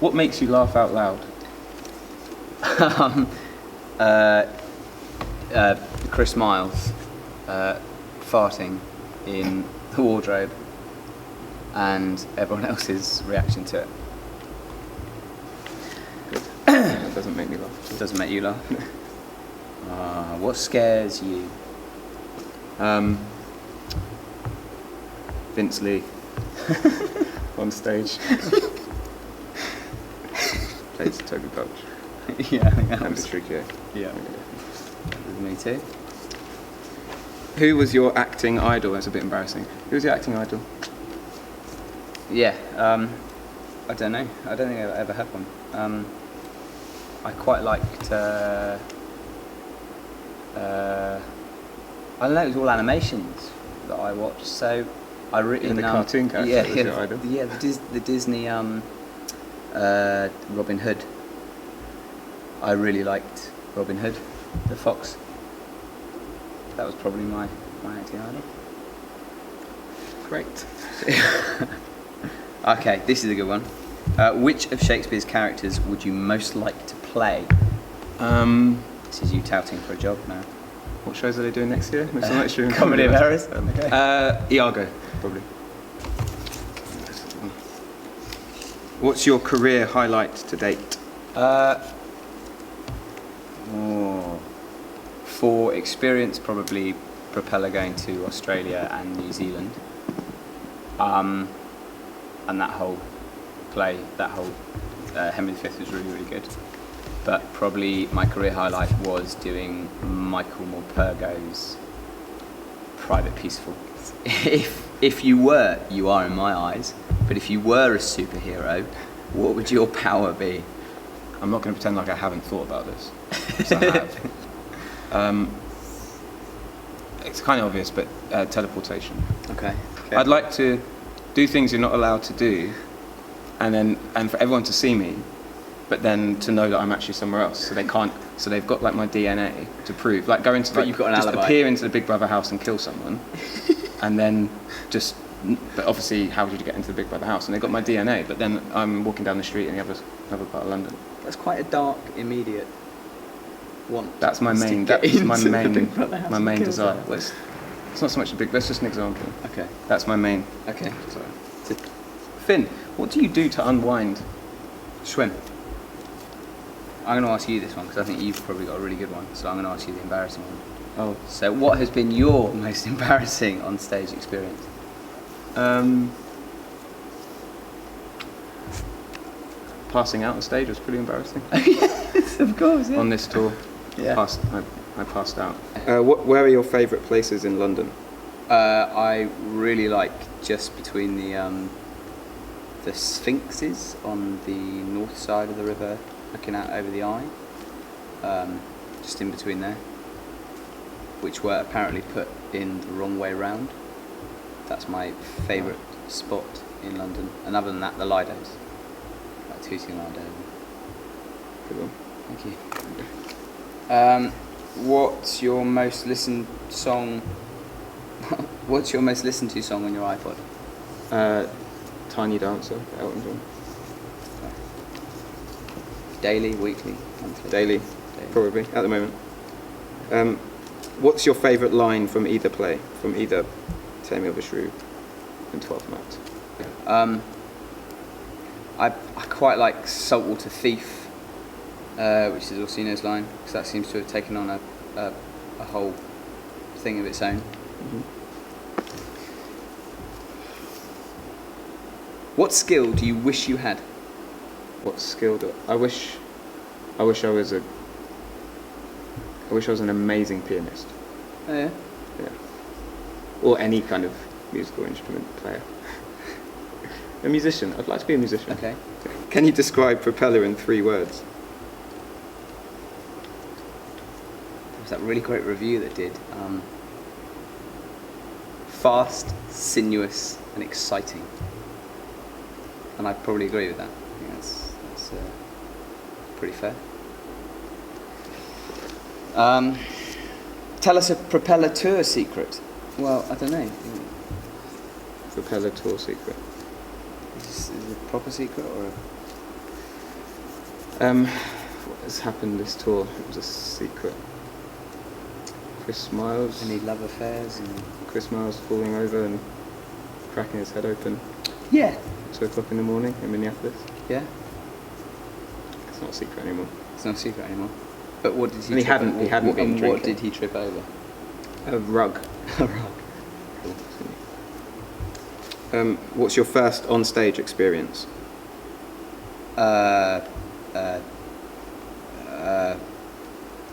What makes you laugh out loud? Chris Miles farting in the wardrobe and everyone else's reaction to it. That doesn't make me laugh. Doesn't make you laugh? What scares you? Vince Lee on stage plays Toby Belch. Yeah, I think that And was... Patricio. Yeah. Me too. Who was your acting idol? That's a bit embarrassing. Who was your acting idol? Yeah, I don't know. I don't think I've ever had one. I quite liked... I don't know, it was all animations that I watched, so I really... And the cartoon character was your idol? Yeah, the Disney Robin Hood. I really liked Robin Hood, the fox. That was probably my acting idol. Great. Okay, this is a good one. Which of Shakespeare's characters would you most like to play? This is you touting for a job now. What shows are they doing next year? Midsummer Night's Dream. Comedy of Errors. Okay. Iago, probably. What's your career highlight to date? For experience, probably Propeller going to Australia and New Zealand. And that whole play, Henry V was really, really good. But probably my career highlight was doing Michael Morpurgo's Private Peaceful. If you were, you are in my eyes, but if you were a superhero, what would your power be? I'm not going to pretend like I haven't thought about this. 'Cause I have. It's kind of obvious, but teleportation. Okay. I'd like to do things you're not allowed to do, and for everyone to see me, but then to know that I'm actually somewhere else. So they can't. So they've got like my DNA to prove. Like go into But you've got an just alibi. appear into the Big Brother house and kill someone, and then just. But obviously, how did you get into the Big Brother house? And they got my DNA. But then I'm walking down the street in the other part of London. That's quite a dark, immediate want. That's my main. To get That's my into the main. Big Brother house My and main kill desire. someone. It's not so much a big. That's just an example. Okay. That's my main. Okay. desire. Finn, what do you do to unwind? Swim. I'm going to ask you this one because I think you've probably got a really good one. So I'm going to ask you the embarrassing one. Oh. So what has been your most embarrassing on stage experience? Passing out on stage was pretty embarrassing. Yes, of course. Yeah. On this tour, Yeah. I passed out. Where are your favourite places in London? I really like just between the Sphinxes on the north side of the river, looking out over the Eye. Just in between there, which were apparently put in the wrong way round. That's my favourite spot in London. And other than that, the Lidos, like Tooting Lido. Good one. Thank you. What's your most listened song? What's your most listened to song on your iPod? Tiny Dancer, Elton John. Daily, weekly, monthly? Daily, probably, at the moment. What's your favourite line from either play? From either Taming of the Shrew and 12th Night? I quite like Saltwater Thief, which is Orsino's line, because that seems to have taken on a whole thing of its own. Mm-hmm. What skill do you wish you had? What skill do I wish I was an amazing pianist. Oh yeah? Yeah. Or any kind of musical instrument player. A musician. I'd like to be a musician. Okay. Can you describe Propeller in 3 words? There was that really great review that did. Fast, sinuous, and exciting. And I'd probably agree with that. I think that's pretty fair. Tell us a Propeller tour secret. Well, I don't know. Propeller tour secret. Is it a proper secret or? What has happened this tour? It was a secret. Chris Miles. Any love affairs? Chris Miles falling over and cracking his head open. Yeah. 2 o'clock in the morning in Minneapolis. Yeah. It's not a secret anymore. It's not a secret anymore. But what did he? And he hadn't been What drinking. did he trip over? A rug. A rug. What's your first on-stage experience?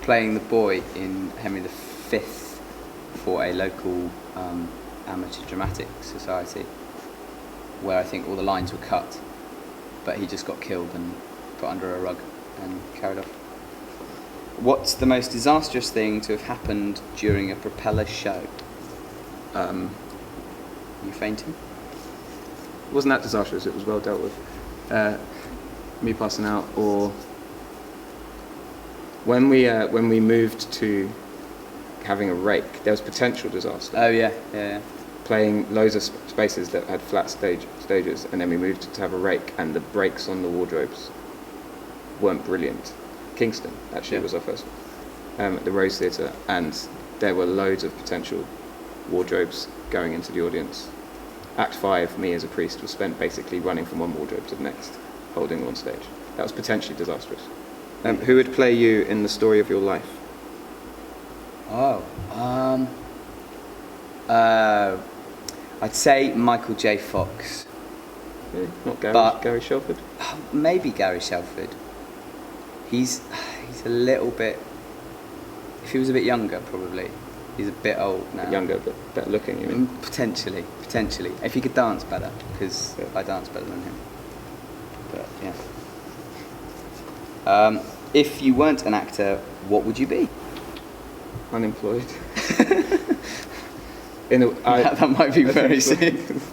Playing the boy in Henry V for a local amateur dramatic society, where I think all the lines were cut, but he just got killed and put under a rug and carried off. What's the most disastrous thing to have happened during a propeller show? You fainting? It wasn't that disastrous. It was well dealt with. Me passing out, or when we moved to having a rake, there was potential disaster. Oh yeah, yeah. Playing loads of spaces that had flat stages, and then we moved to have a rake, and the brakes on the wardrobes weren't brilliant. Kingston actually was our first one, at the Rose Theatre, and there were loads of potential wardrobes going into the audience. Act 5, me as a priest, was spent basically running from one wardrobe to the next, holding on stage. That was potentially disastrous. Who would play you in the story of your life? I'd say Michael J. Fox. Yeah, not Gary Shelford? Maybe Gary Shelford. He's a little bit. If he was a bit younger, probably. He's a bit old now. Younger, but better looking, you mean? Potentially. If he could dance better, because I dance better than him. But yeah. If you weren't an actor, what would you be? Unemployed. That might be very soon.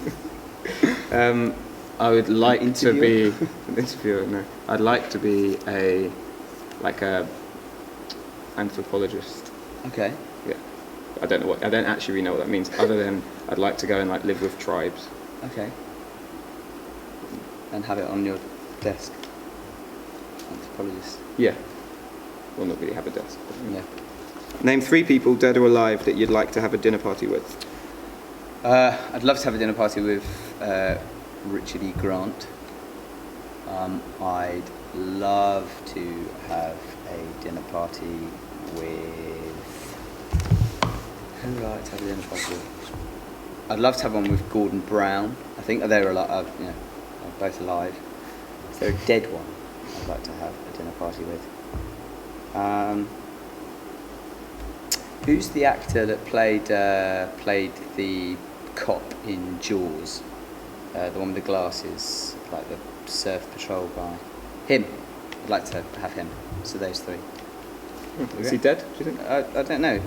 I would like to be Interviewer? an interviewer. No, I'd like to be a anthropologist. Okay. Yeah, I don't actually really know what that means. Other than I'd like to go and live with tribes. Okay. And have it on your desk. Anthropologist. Yeah, well, not really have a desk. But Yeah. Name 3 people, dead or alive, that you'd like to have a dinner party with. I'd love to have a dinner party with Richard E. Grant. I'd love to have a dinner party with... Who would I like to have a dinner party with? I'd love to have one with Gordon Brown. I think they're both alive. If they're a dead one, I'd like to have a dinner party with. Who's the actor that played the cop in Jaws? The one with the glasses, like the surf patrol guy. Him. I'd like to have him. So those 3. Is he dead, do you think? I don't know.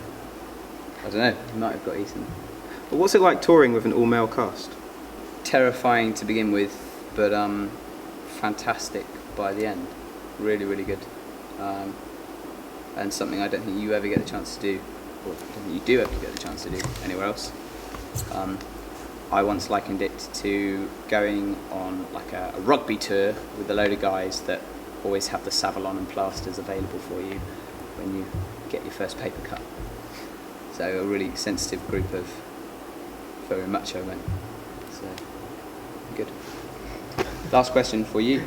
He might have got eaten. Well, what's it like touring with an all-male cast? Terrifying to begin with, but fantastic by the end. Really, really good. And something I don't think you ever get the chance to do, or I don't think you do ever get the chance to do anywhere else. I once likened it to going on like a rugby tour with a load of guys that always have the Savalon and plasters available for you when you get your first paper cut. So a really sensitive group of very macho men. So good. Last question for you.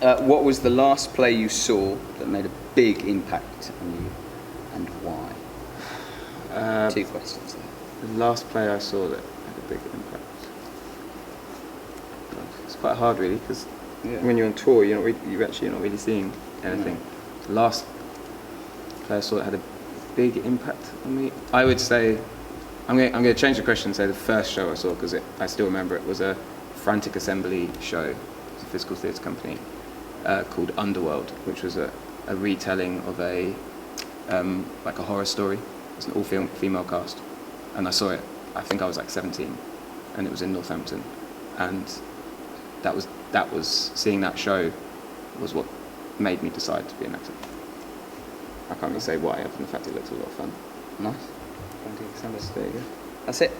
What was the last play you saw that made a big impact on you, and why? 2 questions there. The last play I saw that had a big impact. It's quite hard, really, because when you're on tour, you're not really seeing anything. No. The last play I saw that had a big impact on me, I would say, I'm going to change the question and say the first show I saw, because I still remember it, was a Frantic Assembly show. It's a physical theatre company called Underworld, which was a retelling of a horror story. It's an all-female cast, and I saw it. I think I was like 17, and it was in Northampton, and that was seeing that show was what made me decide to be an actor. I can't really say why, other than the fact it looked a lot of fun. Nice. So there you go. That's it.